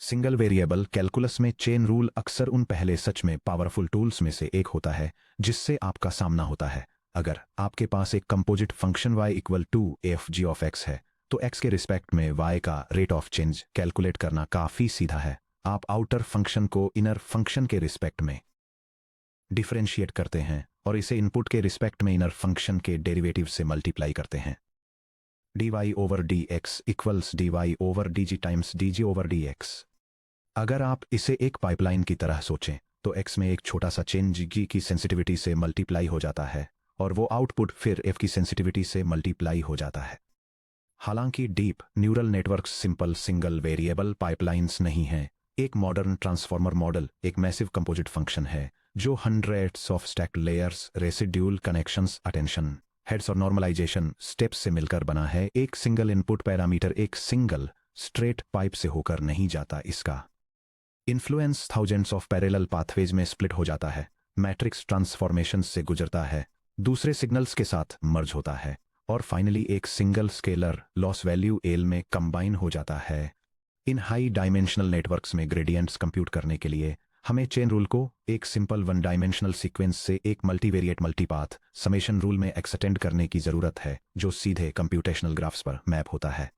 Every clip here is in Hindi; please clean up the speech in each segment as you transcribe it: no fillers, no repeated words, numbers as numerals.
सिंगल वेरिएबल कैलकुलस में चेन रूल अक्सर उन पहले सच में पावरफुल टूल्स में से एक होता है जिससे आपका सामना होता है। अगर आपके पास एक composite function y equal to f g of x है तो x के रिस्पेक्ट में y का रेट ऑफ चेंज कैलकुलेट करना काफ़ी सीधा है। आप आउटर फंक्शन को इनर फंक्शन के रिस्पेक्ट में डिफरेंशिएट करते हैं और इसे इनपुट के रिस्पेक्ट में इनर फंक्शन के डेरिवेटिव से मल्टीप्लाई करते हैं। dy over dx equals dy over dg times dg over dx। अगर आप इसे एक पाइपलाइन की तरह सोचें तो x में एक छोटा सा चेंज g की सेंसिटिविटी से मल्टीप्लाई हो जाता है और वो आउटपुट फिर f की सेंसिटिविटी से मल्टीप्लाई हो जाता है। हालांकि deep neural networks simple single variable pipelines नहीं हैं। एक मॉडर्न ट्रांसफॉर्मर मॉडल एक मैसिव कंपोजिट फंक्शन है जो hundreds of stacked layers, residual connections, attention heads और नॉर्मलाइजेशन स्टेप्स से मिलकर बना है। एक सिंगल इनपुट पैरामीटर एक सिंगल स्ट्रेट पाइप से होकर नहीं जाता, इसका influence thousands of parallel pathways में स्प्लिट हो जाता है, मैट्रिक्स ट्रांसफॉर्मेशन से गुजरता है, दूसरे सिग्नल्स के साथ मर्ज होता है और फाइनली एक single scalar loss value L में कंबाइन हो जाता है। इन हाई डायमेंशनल नेटवर्क्स में ग्रेडियंट्स कंप्यूट करने के लिए हमें चेन रूल को एक सिंपल वन डायमेंशनल सीक्वेंस से एक मल्टीवेरिएट मल्टीपाथ समेशन रूल में एक्सटेंड करने की जरूरत है जो सीधे कंप्यूटेशनल ग्राफ्स पर मैप होता है।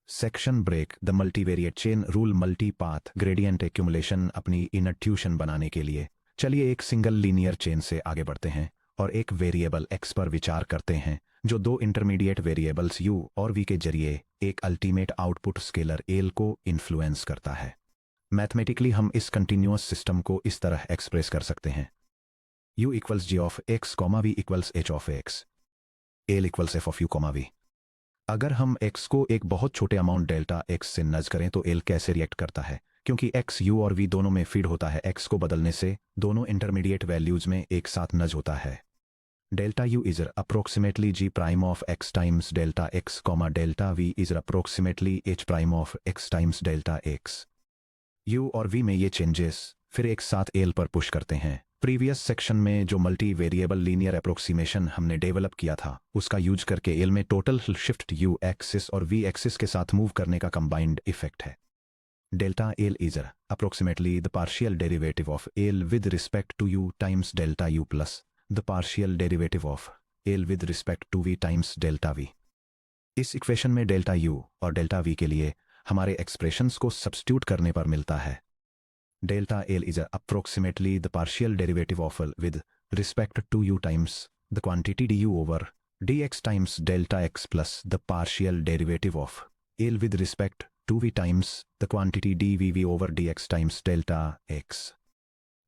Section break the multivariate chain rule multipath gradient accumulation. अपनी इनट्यूशन बनाने के लिए चलिए एक सिंगल लीनियर चेन से आगे बढ़ते हैं और एक वेरिएबल x पर विचार करते हैं जो दो इंटरमीडिएट वेरिएबल्स u और v के जरिए एक अल्टीमेट आउटपुट स्केलर l को इन्फ्लुएंस करता है। मैथमेटिकली हम इस कंटिन्यूअस सिस्टम को इस तरह एक्सप्रेस कर सकते हैं: u equals g of x, v equals h of x, l equals f of u, v। अगर हम x को एक बहुत छोटे अमाउंट डेल्टा x से नज करें तो l कैसे रिएक्ट करता है? क्योंकि x u और v दोनों में फीड होता है, x को बदलने से दोनों इंटरमीडिएट वैल्यूज में एक साथ नज होता है। Delta u is approximately g prime of x times delta x, delta v is approximately h prime of x times delta x। u और v में ये चेंजेस फिर एक साथ l पर पुश करते हैं। प्रीवियस सेक्शन में जो मल्टी वेरिएबल लीनियर अप्रोक्सीमेशन हमने डेवलप किया था उसका यूज करके एल में टोटल शिफ्ट यू एक्सिस और वी एक्सिस के साथ मूव करने का कंबाइंड इफेक्ट है। Delta l is approximately the partial derivative of L with respect to u times delta u plus the partial derivative of L with respect to v times delta v. इस इक्वेशन में डेल्टा यू और डेल्टा वी के लिए हमारे एक्सप्रेशंस को सब्स्टिट्यूट करने पर मिलता है: delta L is approximately the partial derivative of L with respect to u times the quantity du over dx times delta x plus the partial derivative of L with respect to v times the quantity dvv over dx times delta x।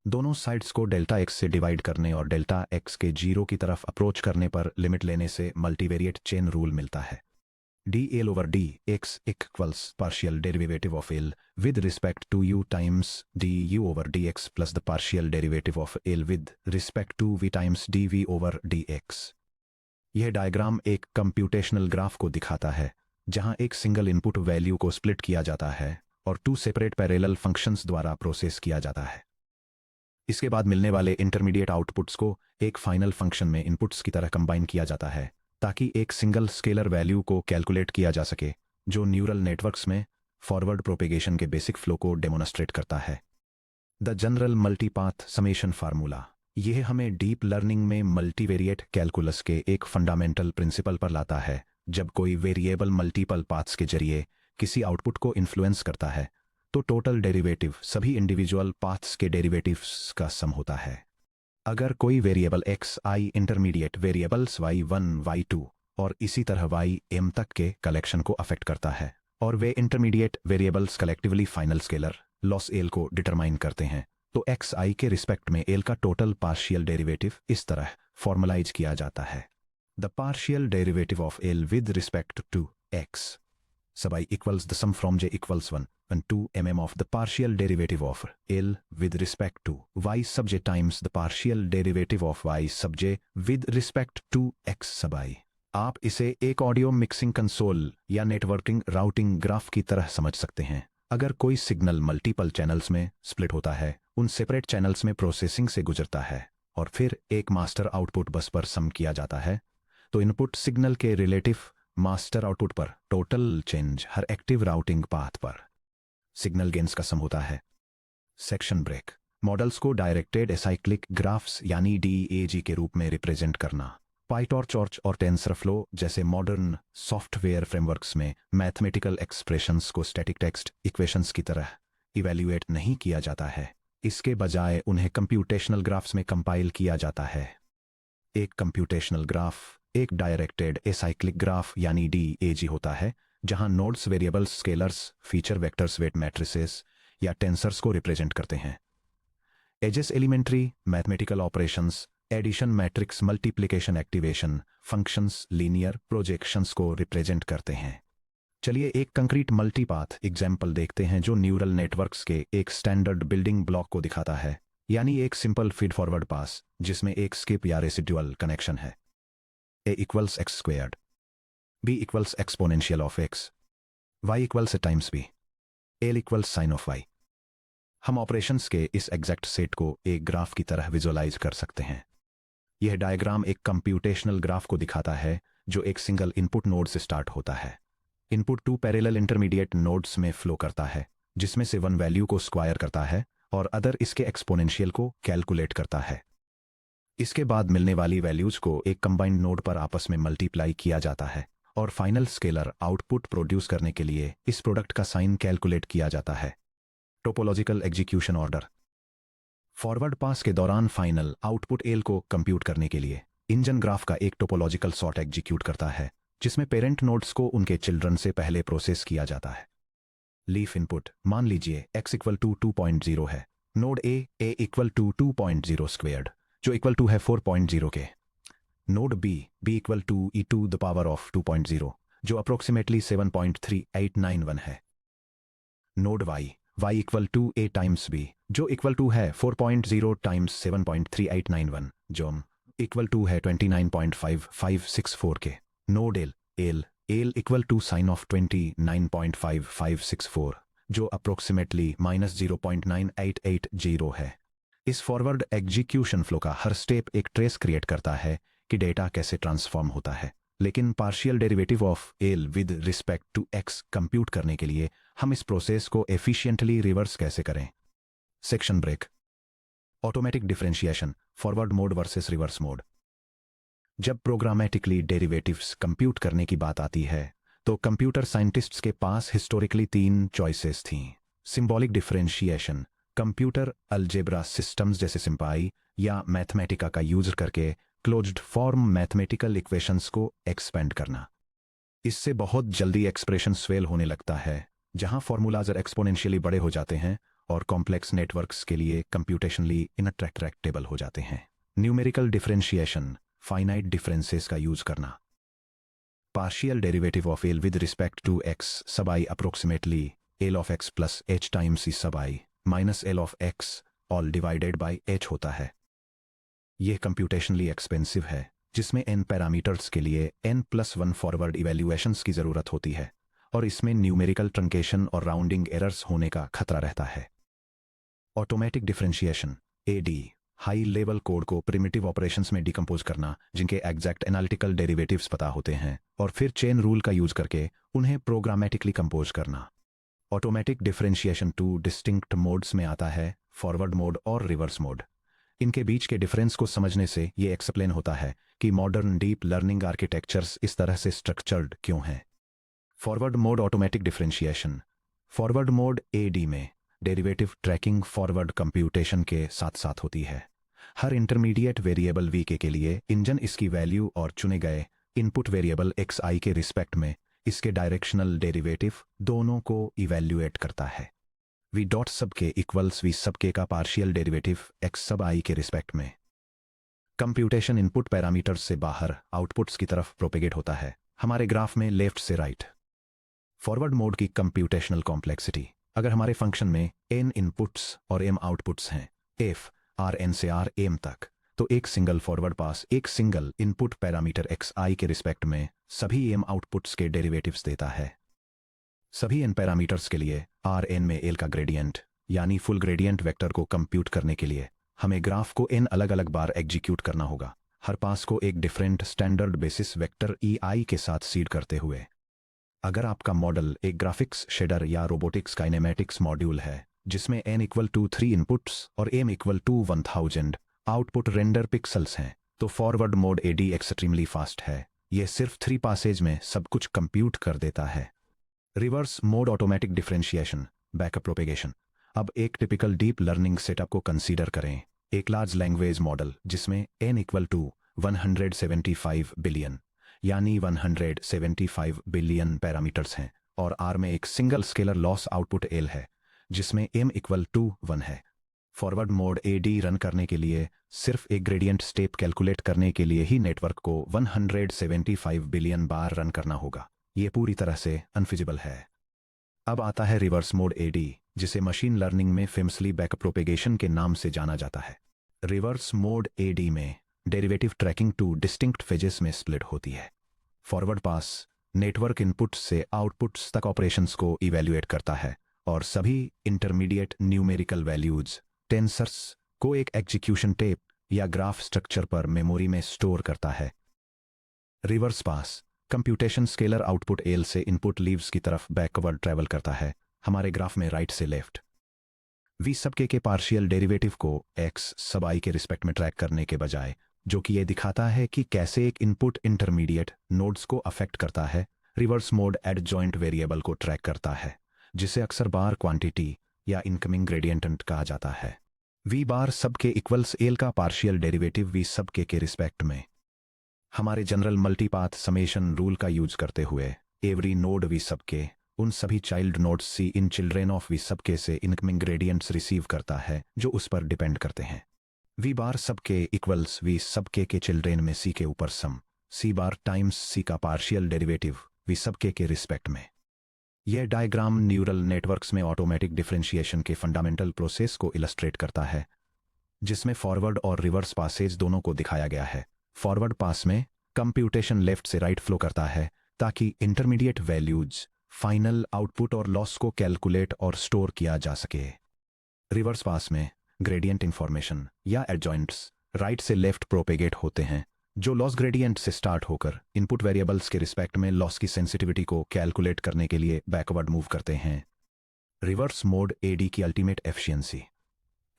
दोनों साइड्स को डेल्टा x से डिवाइड करने और डेल्टा x के जीरो की तरफ अप्रोच करने पर लिमिट लेने से मल्टीवेरिएट चेन रूल मिलता है: dl over dx equals partial derivative of L with respect to u times du over dx plus the partial derivative of L with respect to v times dv over dx। यह डायग्राम एक कंप्यूटेशनल ग्राफ को दिखाता है जहां एक सिंगल इनपुट वैल्यू को स्प्लिट किया जाता है और टू सेपरेट पैरेलल फंक्शंस द्वारा प्रोसेस किया जाता है। इसके बाद मिलने वाले इंटरमीडिएट आउटपुट्स को एक फाइनल फंक्शन में इनपुट्स की तरह कंबाइन किया जाता है ताकि एक सिंगल स्केलर वैल्यू को कैलकुलेट किया जा सके जो न्यूरल नेटवर्क्स में फॉरवर्ड प्रोपेगेशन के बेसिक फ्लो को डेमोन्स्ट्रेट करता है। The general multipath summation formula यह हमें डीप लर्निंग में मल्टीवेरिएट कैलकुलस के एक फंडामेंटल प्रिंसिपल पर लाता है। जब कोई वेरिएबल मल्टीपल पाथ्स के जरिए किसी आउटपुट को इन्फ्लुएंस करता है तो टोटल डेरिवेटिव सभी इंडिविजुअल पाथ्स के डेरिवेटिव्स का सम होता है। अगर कोई variable x i intermediate variables y1 y2 और इसी तरह ym तक के कलेक्शन को अफेक्ट करता है और वे intermediate variables collectively final scalar loss l को डिटरमाइन करते हैं तो x i के रिस्पेक्ट में l का टोटल पार्शियल डेरिवेटिव इस तरह फॉर्मलाइज किया जाता है: the partial derivative of l with respect to x sub I equals the sum from j equals 1 and 2 mm of the partial derivative of L with respect to y sub j times the partial derivative of y sub j with respect to x sub I। आप इसे एक ऑडियो मिक्सिंग कंसोल या नेटवर्किंग राउटिंग ग्राफ की तरह समझ सकते हैं। अगर कोई सिग्नल मल्टीपल चैनल्स में स्प्लिट होता है, उन सेपरेट चैनल्स में प्रोसेसिंग से गुजरता है और फिर एक मास्टर आउटपुट बस पर सम किया जाता है, तो इनपुट सिग्नल के रिलेटिव मास्टर आउटपुट पर टोटल चेंज हर एक्टिव राउटिंग पाथ पर सिग्नल गेन्स का सम होता है। सेक्शन ब्रेक, मॉडल्स को डायरेक्टेड एसाइक्लिक ग्राफ्स यानी DEAG के रूप में रिप्रेजेंट करना। पाइटॉर्च और टेंसरफ्लो जैसे मॉडर्न सॉफ्टवेयर फ्रेमवर्क्स में मैथमेटिकल एक्सप्रेशंस को स्टैटिक टेक्स्ट इक्वेशंस की तरह इवैल्यूएट नहीं किया जाता है, इसके बजाय उन्हें कंप्यूटेशनल ग्राफ्स में कंपाइल किया जाता है। एक कंप्यूटेशनल ग्राफ एक डायरेक्टेड एसाइक्लिक ग्राफ यानी DEAG होता है, जहां nodes variables, scalars, feature vectors, weight matrices या टेंसर्स को रिप्रेजेंट करते हैं। Edges elementary mathematical operations, addition, matrix, multiplication, activation, functions, linear projections को रिप्रेजेंट करते हैं। चलिए एक कंक्रीट मल्टीपाथ एग्जाम्पल देखते हैं जो न्यूरल नेटवर्क्स के एक स्टैंडर्ड बिल्डिंग ब्लॉक को दिखाता है, यानी एक सिंपल फीड फॉरवर्ड पास जिसमें एक स्किप या रेसिडुअल कनेक्शन है। A equals x squared, B equals exponential of x, y equals a times b, L equals sin of y। हम ऑपरेशंस के इस एग्जैक्ट सेट को एक ग्राफ की तरह विजुअलाइज कर सकते हैं। यह डायग्राम एक कंप्यूटेशनल ग्राफ को दिखाता है जो एक सिंगल इनपुट नोड से स्टार्ट होता है। इनपुट 2 पैरेलल इंटरमीडिएट नोड्स में फ्लो करता है, जिसमें से वन वैल्यू को स्क्वायर करता है और अदर इसके एक्सपोनेंशियल को कैलकुलेट करता है। इसके बाद मिलने वाली वैल्यूज को एक कंबाइंड नोड पर आपस में मल्टीप्लाई किया जाता है और फाइनल स्केलर आउटपुट प्रोड्यूस करने के लिए इस प्रोडक्ट का साइन कैलकुलेट किया जाता है। टोपोलॉजिकल एग्जीक्यूशन ऑर्डर, फॉरवर्ड पास के दौरान फाइनल आउटपुट एल को कंप्यूट करने के लिए इंजन ग्राफ का एक टोपोलॉजिकल सॉर्ट एग्जीक्यूट करता है, जिसमें पेरेंट नोड्स को उनके चिल्ड्रन से पहले प्रोसेस किया जाता है। लीफ इनपुट, मान लीजिए x इक्वल टू 2.0 है, node a equal to 2.0 squared जो इक्वल टू है 4.0 के। Node b equal to e to the power of 2.0 जो अप्रोक्सीमेटली 7.3891 है। Node y equal to a times b जो इक्वल टू है 4.0 टाइम्स 7.3891 जो इक्वल टू है 29.5564 के। Node l equal to sine of 29.5564 जो अप्रोक्सीमेटली -0.9880 है। इस फॉरवर्ड एग्जीक्यूशन फ्लो का हर स्टेप एक ट्रेस क्रिएट करता है कि डेटा कैसे ट्रांसफॉर्म होता है, लेकिन partial derivative of L with respect to x compute करने के लिए हम इस प्रोसेस को एफिशिएंटली रिवर्स कैसे करें। Section break, automatic differentiation, forward mode versus reverse mode. जब प्रोग्रामेटिकली डेरिवेटिव्स कंप्यूट करने की बात आती है तो कंप्यूटर साइंटिस्ट्स के पास हिस्टोरिकली 3 चॉइसेस थीं। Symbolic differentiation, computer algebra systems जैसे सिंपाई या मैथमेटिका का यूज करके क्लोज्ड फॉर्म मैथमेटिकल इक्वेशंस को एक्सपेंड करना। इससे बहुत जल्दी एक्सप्रेशन स्वेल होने लगता है, जहां फॉर्मूलाज एक्सपोनेंशियली बड़े हो जाते हैं और कॉम्प्लेक्स नेटवर्क्स के लिए कंप्यूटेशनली इनट्रैक्टेबल हो जाते हैं। न्यूमेरिकल डिफरेंशिएशन, फाइनाइट डिफरेंसेस का यूज करना। Partial derivative of L with respect to x sub I approximately L of X plus H times E sub I minus L of X all divided by H होता है। यह कंप्यूटेशनली एक्सपेंसिव है, जिसमें n पैरामीटर्स के लिए n+1 फॉरवर्ड इवैल्यूएशंस की ज़रूरत होती है और इसमें न्यूमेरिकल ट्रंकेशन और राउंडिंग एरर्स होने का खतरा रहता है। Automatic differentiation AD, high level code को प्रिमिटिव ऑपरेशंस में डिकम्पोज करना जिनके एग्जैक्ट एनालिटिकल डेरिवेटिव्स पता होते हैं और फिर चेन रूल का यूज करके उन्हें प्रोग्रामेटिकली कंपोज करना। ऑटोमेटिक डिफरेंशिएशन 2 डिस्टिंक्ट मोड्स में आता है, फॉरवर्ड मोड और रिवर्स मोड। इनके बीच के डिफरेंस को समझने से ये एक्सप्लेन होता है कि मॉडर्न डीप लर्निंग आर्किटेक्चर्स इस तरह से स्ट्रक्चर्ड क्यों हैं। Forward mode automatic differentiation, forward mode AD में डेरिवेटिव ट्रैकिंग फॉरवर्ड कंप्यूटेशन के साथ साथ होती है। हर इंटरमीडिएट वेरिएबल VK के लिए इंजन इसकी वैल्यू और चुने गए इनपुट वेरिएबल XI के रिस्पेक्ट में इसके डायरेक्शनल डेरिवेटिव दोनों को इवैल्यूएट करता है। V डॉट सब के इक्वल्स V सब के का पार्शियल डेरिवेटिव X सब I के रिस्पेक्ट में। कंप्यूटेशन इनपुट पैरामीटर्स से बाहर आउटपुट्स की तरफ प्रोपेगेट होता है, हमारे ग्राफ में लेफ्ट से राइट। फॉरवर्ड मोड की कंप्यूटेशनल कॉम्प्लेक्सिटी, अगर हमारे फंक्शन में n इनपुट्स और m आउटपुट्स हैं, f Rn से Rm तक, तो एक सिंगल फॉरवर्ड पास एक सिंगल इनपुट पैरामीटर xi के रिस्पेक्ट में सभी m आउटपुट्स के डेरिवेटिव्स देता है। सभी n पैरामीटर्स के लिए Rn में l का ग्रेडियंट यानी फुल ग्रेडियंट वेक्टर को कंप्यूट करने के लिए हमें ग्राफ को n अलग अलग बार एग्जीक्यूट करना होगा, हर पास को एक different standard basis vector ei के साथ सीड करते हुए। अगर आपका मॉडल एक ग्राफिक्स शेडर या रोबोटिक्स काइनेमेटिक्स मॉड्यूल है जिसमें n=3 इनपुट्स और m=1000 आउटपुट रेंडर पिक्सल्स हैं, तो forward mode AD extremely fast है। यह सिर्फ 3 पासेज में सब कुछ कंप्यूट कर देता है। Reverse mode automatic differentiation, backup propagation. अब एक टिपिकल डीप लर्निंग सेटअप को कंसीडर करें। एक लार्ज लैंग्वेज मॉडल जिसमें n=175 बिलियन यानी 175 बिलियन पैरामीटर्स हैं और आर में एक single scalar loss output L है जिसमें m=1 है। फॉरवर्ड मोड एडी रन करने के लिए सिर्फ एक ग्रेडियंट स्टेप कैलकुलेट करने के लिए ही नेटवर्क को 175 बिलियन बार रन करना होगा। ये पूरी तरह से अनफिजिबल है। अब आता है रिवर्स मोड एडी, जिसे मशीन लर्निंग में फेमसली बैकअप प्रोपेगेशन के नाम से जाना जाता है। रिवर्स मोड एडी में डेरिवेटिव ट्रैकिंग 2 डिस्टिंक्ट फेजेस में स्प्लिट होती है। फॉरवर्ड पास नेटवर्क इनपुट्स से आउटपुट्स तक ऑपरेशंस को इवैल्यूएट करता है और सभी इंटरमीडिएट न्यूमेरिकल वैल्यूज टेंसर्स को एक एग्जीक्यूशन टेप या ग्राफ स्ट्रक्चर पर मेमोरी में स्टोर करता है। रिवर्स पास कंप्यूटेशन स्केलर आउटपुट एल से इनपुट लीव्स की तरफ बैकवर्ड ट्रैवल करता है। हमारे ग्राफ में राइट से left we sub k partial derivative को एक्स सब आई के रिस्पेक्ट में ट्रैक करने के बजाय, जो कि यह दिखाता है कि कैसे एक इनपुट इंटरमीडिएट नोड्स को अफेक्ट करता है, रिवर्स मोड एडजॉइंट वेरिएबल को ट्रैक करता है, जिसे अक्सर बार क्वांटिटी या इनकमिंग ग्रेडियंट कहा जाता है। V bar sub k equals l का partial derivative v sub k respect में। हमारे जनरल मल्टीपाथ समेशन रूल का यूज करते हुए every node v sub k उन सभी child nodes c in children of v sub k से इनकमिंग ग्रेडियंट्स रिसीव करता है जो उस पर डिपेंड करते हैं। We bar sub k equals we sub के चिल्ड्रेन में सी के ऊपर सम सी बार टाइम्स सी का partial derivative v sub k respect में। यह डायग्राम न्यूरल नेटवर्क्स में ऑटोमेटिक डिफरेंशिएशन के फंडामेंटल प्रोसेस को इलस्ट्रेट करता है, जिसमें फॉरवर्ड और रिवर्स पासेज दोनों को दिखाया गया है। फॉरवर्ड पास में कंप्यूटेशन लेफ्ट से राइट फ्लो करता है ताकि इंटरमीडिएट वैल्यूज फाइनल आउटपुट और लॉस को कैलकुलेट और स्टोर किया जा सके। रिवर्स पास में ग्रेडियंट इंफॉर्मेशन या एडजॉइंट्स राइट से लेफ्ट प्रोपेगेट होते हैं, जो लॉस ग्रेडियंट से स्टार्ट होकर इनपुट वेरिएबल्स के रिस्पेक्ट में लॉस की सेंसिटिविटी को कैलकुलेट करने के लिए बैकवर्ड मूव करते हैं। रिवर्स मोड एडी की अल्टीमेट एफिशिएंसी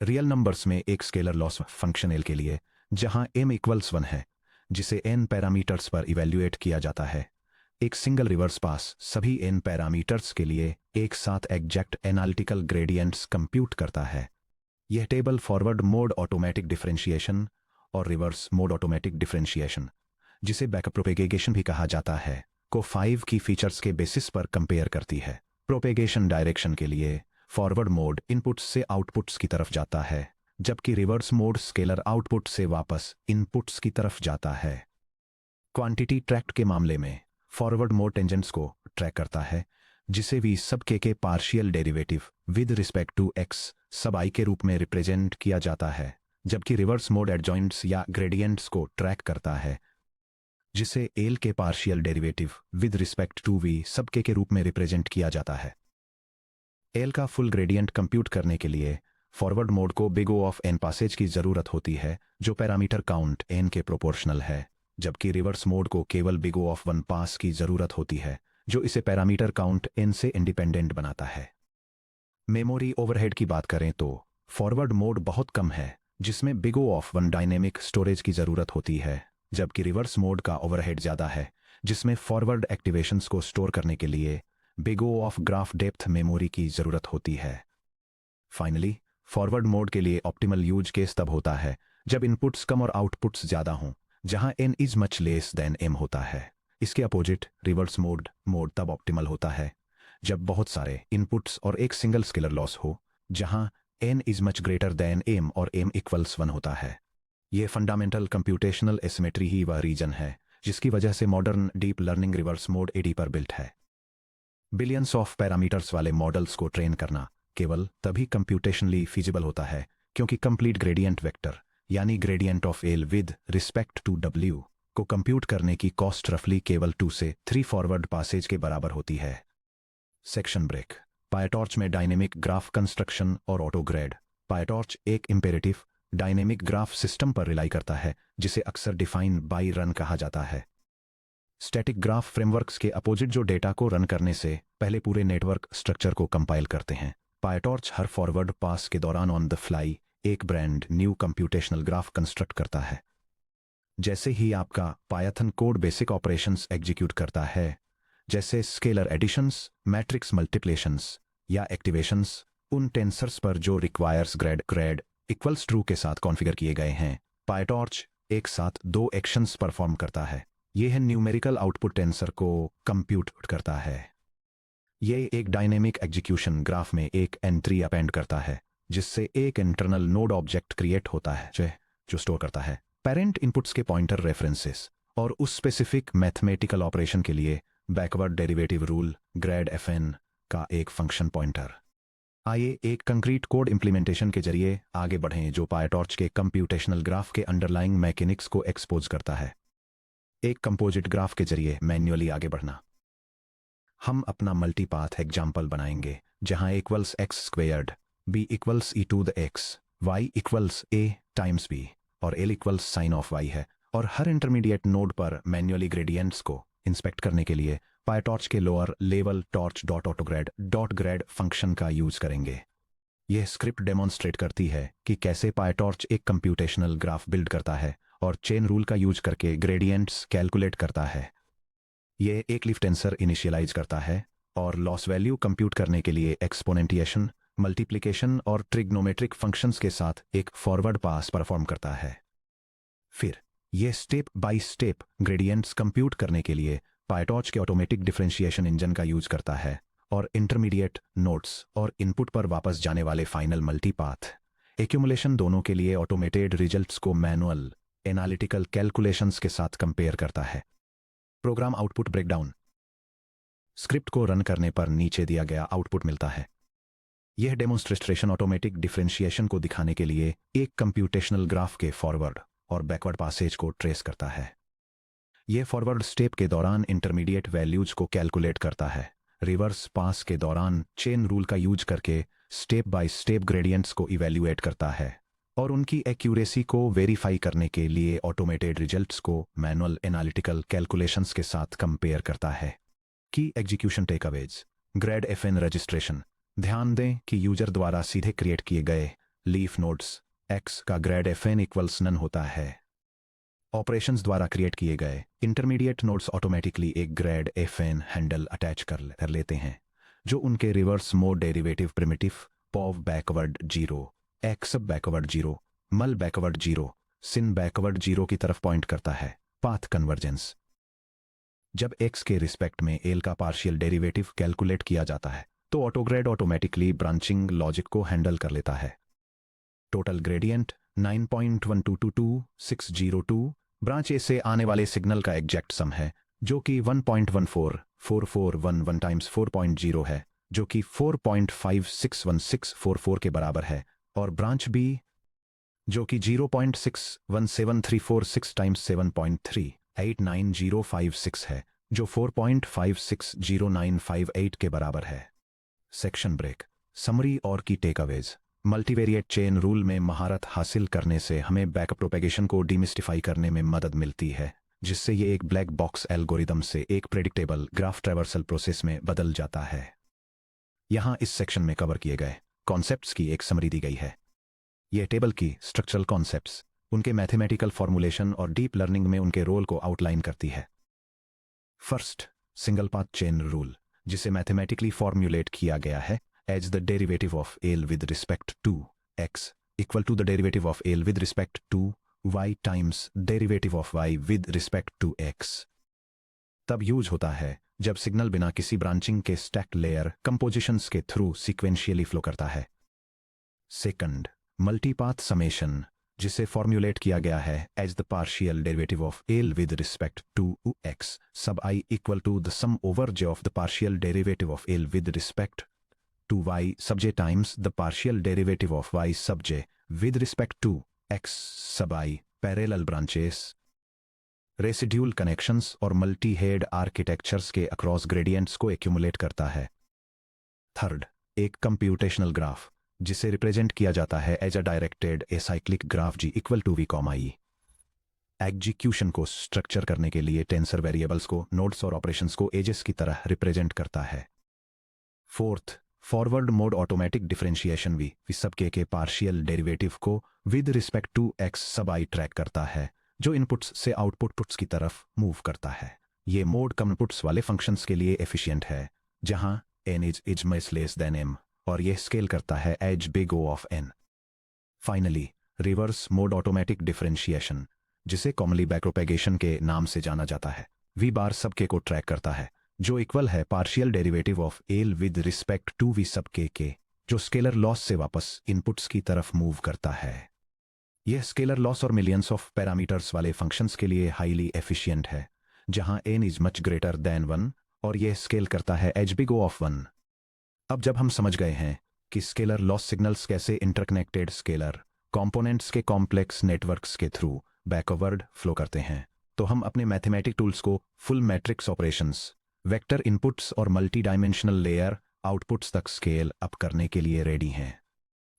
रियल नंबर्स में एक स्केलर लॉस फंक्शन एल के लिए जहां m=1 है, जिसे n पैरामीटर्स पर इवैल्यूएट किया जाता है। एक सिंगल रिवर्स पास सभी n पैरामीटर्स के लिए एक साथ एग्जैक्ट एनालिटिकल ग्रेडियंट्स कंप्यूट करता है। यह table forward mode automatic differentiation और रिवर्स मोड ऑटोमेटिक डिफरेंशिएशन, जिसे बैकअप प्रोपेगेशन भी कहा जाता है, को 5 की फीचर्स के बेसिस पर कंपेयर करती है। प्रोपेगेशन डायरेक्शन के लिए फॉरवर्ड मोड इनपुट्स से आउटपुट्स की तरफ जाता है, जबकि रिवर्स मोड स्केलर आउटपुट से वापस इनपुट्स की तरफ जाता है। क्वांटिटी ट्रैक्ट के मामले में फॉरवर्ड मोड टेंजेंट्स को ट्रैक करता है, जिसे v sub k partial derivative with respect to x sub i के रूप में रिप्रेजेंट किया जाता है, जबकि रिवर्स मोड एडजॉइंट्स या ग्रेडियंट्स को ट्रैक करता है, जिसे एल के partial derivative with respect to v sub k रूप में रिप्रेजेंट किया जाता है। एल का फुल ग्रेडियंट कंप्यूट करने के लिए फॉरवर्ड मोड को big O of n passes की जरूरत होती है, जो पैरामीटर काउंट एन के प्रोपोर्शनल है, जबकि रिवर्स मोड को केवल बिग ओ ऑफ 1 पास की जरूरत होती है, जो इसे पैरामीटर काउंट एन से इंडिपेंडेंट बनाता है। मेमोरी ओवरहेड की बात करें तो फॉरवर्ड मोड बहुत कम है, जिसमें big O of 1 dynamic storage की जरूरत होती है, जबकि रिवर्स मोड का ओवरहेड ज्यादा है, जिसमें फॉरवर्ड एक्टिवेशंस को स्टोर करने के लिए big O of graph depth memory की जरूरत होती है। फाइनली फॉरवर्ड मोड के लिए ऑप्टिमल यूज केस तब होता है जब इनपुट्स कम और आउटपुट्स ज्यादा हों, जहां n is much less than m होता है। इसके अपोजिट रिवर्स मोड तब ऑप्टिमल होता है जब बहुत सारे इनपुट्स और एक सिंगल स्केलर लॉस हो, जहां n is much greater than m और m=1 होता है। यह फंडामेंटल कंप्यूटेशनल एसिमेट्री ही वह रीजन है जिसकी वजह से modern deep learning reverse mode AD पर बिल्ट है। बिलियंस ऑफ पैरामीटर्स वाले मॉडल्स को ट्रेन करना केवल तभी कंप्यूटेशनली फीजिबल होता है क्योंकि कंप्लीट ग्रेडियंट वेक्टर यानी gradient of L with respect to w को कंप्यूट करने की कॉस्ट रफली केवल 2 से 3 फॉरवर्ड पासेज के बराबर होती है। Section break. पायटॉर्च में डायनेमिक ग्राफ कंस्ट्रक्शन और ऑटोग्रेड। पायटॉर्च एक इंपेरेटिव डायनेमिक ग्राफ सिस्टम पर रिलाई करता है, जिसे अक्सर डिफाइन बाई रन कहा जाता है। स्टैटिक ग्राफ फ्रेमवर्क्स के अपोजिट जो डेटा को रन करने से पहले पूरे नेटवर्क स्ट्रक्चर को कंपाइल करते हैं। पायटॉर्च हर फॉरवर्ड पास के दौरान ऑन द फ्लाई एक brand new computational graph construct करता है। जैसे ही आपका Python code basic operations execute करता है, जैसे स्केलर एडिशंस, मैट्रिक्स मल्टीप्लिकेशंस या एक्टिवेशंस, उन टेंसर्स पर जो रिक्वायर्स ग्रेड इक्वल्स ट्रू के साथ कॉन्फ़िगर किए गए हैं, पायटॉर्च एक साथ दो एक्शंस परफॉर्म करता है। यह न्यूमेरिकल आउटपुट टेंसर को कंप्यूट करता है। यह एक डायनेमिक एग्जीक्यूशन ग्राफ में एक एंट्री अपेंड करता है, जिससे एक इंटरनल नोड ऑब्जेक्ट क्रिएट होता है जो स्टोर करता है पेरेंट इनपुट्स के पॉइंटर रेफरेंसेस और उस स्पेसिफिक मैथमेटिकल ऑपरेशन के लिए backward derivative rule grade fn का एक फंक्शन पॉइंटर। आइए एक कंक्रीट कोड इंप्लीमेंटेशन के जरिए आगे बढ़ें जो पायटॉर्च के कंप्यूटेशनल ग्राफ के अंडरलाइंग मैकेनिक्स को एक्सपोज करता है। एक कंपोजिट ग्राफ के जरिए मैन्युअली आगे बढ़ना। हम अपना मल्टीपाथ एग्जाम्पल बनाएंगे जहां equals X squared, b equals e to the X, y equals a times b और l equals sine of y है, और हर इंटरमीडिएट नोड पर मैन्युअली ग्रेडियंट्स को इंस्पेक्ट करने के लिए पायटॉर्च के lower level torch dot autograd dot grad function का यूज करेंगे। यह स्क्रिप्ट डेमोन्स्ट्रेट करती है कि कैसे पायटॉर्च एक कंप्यूटेशनल ग्राफ बिल्ड करता है और चेन रूल का यूज करके ग्रेडियंट्स कैलकुलेट करता है। यह एक लीफ टेंसर इनिशियलाइज करता है और लॉस वैल्यू कंप्यूट करने के लिए एक्सपोनेंटिएशन, मल्टीप्लिकेशन और ट्रिग्नोमेट्रिक फंक्शंस के साथ एक फॉरवर्ड पास परफॉर्म करता है। फिर यह step by step gradients compute करने के लिए पायटॉर्च के ऑटोमेटिक डिफरेंशिएशन इंजन का यूज करता है और इंटरमीडिएट नोड्स और इनपुट पर वापस जाने वाले फाइनल मल्टीपाथ एक्यूमुलेशन दोनों के लिए ऑटोमेटेड रिजल्ट्स को मैनुअल एनालिटिकल कैलकुलेशंस के साथ कंपेयर करता है। Program output breakdown. स्क्रिप्ट को रन करने पर नीचे दिया गया आउटपुट मिलता है। यह डेमोन्स्ट्रेशन ऑटोमेटिक डिफरेंशिएशन को दिखाने के लिए एक कंप्यूटेशनल ग्राफ के फॉरवर्ड और बैकवर्ड पासेज को ट्रेस करता है। यह फॉरवर्ड स्टेप के दौरान इंटरमीडिएट वैल्यूज को कैलकुलेट करता है, रिवर्स पास के दौरान चेन रूल का यूज करके स्टेप बाय स्टेप ग्रेडियंट्स को इवैल्यूएट करता है और उनकी एक्यूरेसी को वेरीफाई करने के लिए ऑटोमेटेड रिजल्ट्स को मैनुअल एनालिटिकल कैलकुलेशंस के साथ कंपेयर करता है। की execution takeaways. Grad fn registration. ध्यान दें कि यूजर द्वारा सीधे क्रिएट किए गए लीफ नोड्स x का ग्रेड fn इक्वल्स नन होता है। ऑपरेशंस द्वारा क्रिएट किए गए इंटरमीडिएट नोड्स ऑटोमेटिकली एक ग्रेड fn हैंडल अटैच कर लेते हैं, जो उनके reverse mode derivative primitive pow backward 0, x backward 0, mul backward 0, सिन बैकवर्ड 0 की तरफ पॉइंट करता है। Path convergence. जब x के रिस्पेक्ट में l का पार्शियल डेरिवेटिव कैलकुलेट किया जाता है तो ऑटोग्रेड ऑटोमेटिकली ब्रांचिंग लॉजिक को हैंडल कर लेता है। टोटल ग्रेडियंट 9.1222602 ब्रांच ए से आने वाले सिग्नल का एग्जैक्ट सम है, जो कि 1.144411 टाइम्स 4.0 है, जो कि 4.561644 के बराबर है, और ब्रांच बी जो कि 0.617346 टाइम्स 7.389056 है, जो 4.560958 के बराबर है। Section break. समरी और की टेकअवेज। मल्टीवेरिएट चेन रूल में महारत हासिल करने से हमें बैकअप प्रोपेगेशन को डिमिस्टिफाई करने में मदद मिलती है, जिससे ये एक ब्लैक बॉक्स एल्गोरिदम से एक प्रेडिक्टेबल ग्राफ ट्रैवर्सल प्रोसेस में बदल जाता है। यहां इस सेक्शन में कवर किए गए कॉन्सेप्ट्स की एक समरी दी गई है। यह टेबल की स्ट्रक्चरल कॉन्सेप्ट्स, उनके मैथमेटिकल फॉर्मुलेशन और डीप लर्निंग में उनके रोल को आउटलाइन करती है। First, single path chain rule, जिसे मैथमेटिकली फॉर्मुलेट किया गया है as the derivative of L with respect to x equal to the derivative of L with respect to y times derivative of y with respect to x। तब यूज होता है जब सिग्नल बिना किसी ब्रांचिंग के स्टैक्ड लेयर कंपोजिशंस के थ्रू सीक्वेंशियली फ्लो करता है। सेकंड, मल्टीपाथ समेशन, जिसे फॉर्मुलेट किया गया है as the partial derivative of L with respect to x sub I equal to the sum over j of the partial derivative of L with respect to y sub j times the partial derivative of y sub j with respect to x sub I। Parallel branches, residual connections और मल्टी हेड आर्किटेक्चर्स के अक्रॉस ग्रेडियंट्स को एक्यूमुलेट करता है। थर्ड, एक कंप्यूटेशनल ग्राफ, जिसे रिप्रेजेंट किया जाता है as a directed acyclic graph g equal to v, execution को स्ट्रक्चर करने के लिए टेंसर वेरिएबल्स को नोड्स और ऑपरेशंस को एजेस की तरह रिप्रेजेंट करता है। Fourth, forward mode automatic differentiation v sub k partial derivative को with respect to x sub i track करता है, जो इनपुट्स से आउटपुट्स की तरफ मूव करता है। ये मोड कम इनपुट्स वाले फंक्शंस के लिए एफिशिएंट है, जहां n is much less than m, और यह स्केल करता है as big O of n। Finally, reverse mode automatic differentiation, जिसे कॉमनली बैकप्रोपेगेशन के नाम से जाना जाता है, वी बार सब के को ट्रैक करता है, जो इक्वल है partial derivative of L with respect to v sub k, जो स्केलर लॉस से वापस इनपुट्स की तरफ मूव करता है। यह स्केलर लॉस और मिलियंस ऑफ पैरामीटर्स वाले फंक्शंस के लिए हाईली एफिशिएंट है, जहां n is much greater than 1, और यह स्केल करता है एज बिग O ऑफ 1। अब जब हम समझ गए हैं कि स्केलर लॉस सिग्नल्स कैसे इंटरकनेक्टेड स्केलर कंपोनेंट्स के कॉम्प्लेक्स नेटवर्क्स के थ्रू बैकवर्ड फ्लो करते हैं, तो हम अपने मैथमेटिक टूल्स को full matrix operations, vector inputs और मल्टी डायमेंशनल लेयर आउटपुट्स तक स्केल अप करने के लिए रेडी हैं।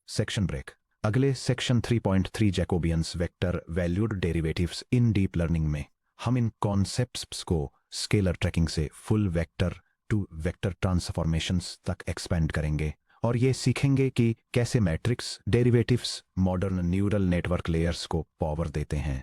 Section break. अगले section 3.3 Jacobians vector valued derivatives in deep learning में हम इन कॉन्सेप्ट्स को स्केलर ट्रैकिंग से full vector to vector transformations तक एक्सपेंड करेंगे, और ये सीखेंगे कि कैसे matrix derivatives modern neural network layers को पावर देते हैं।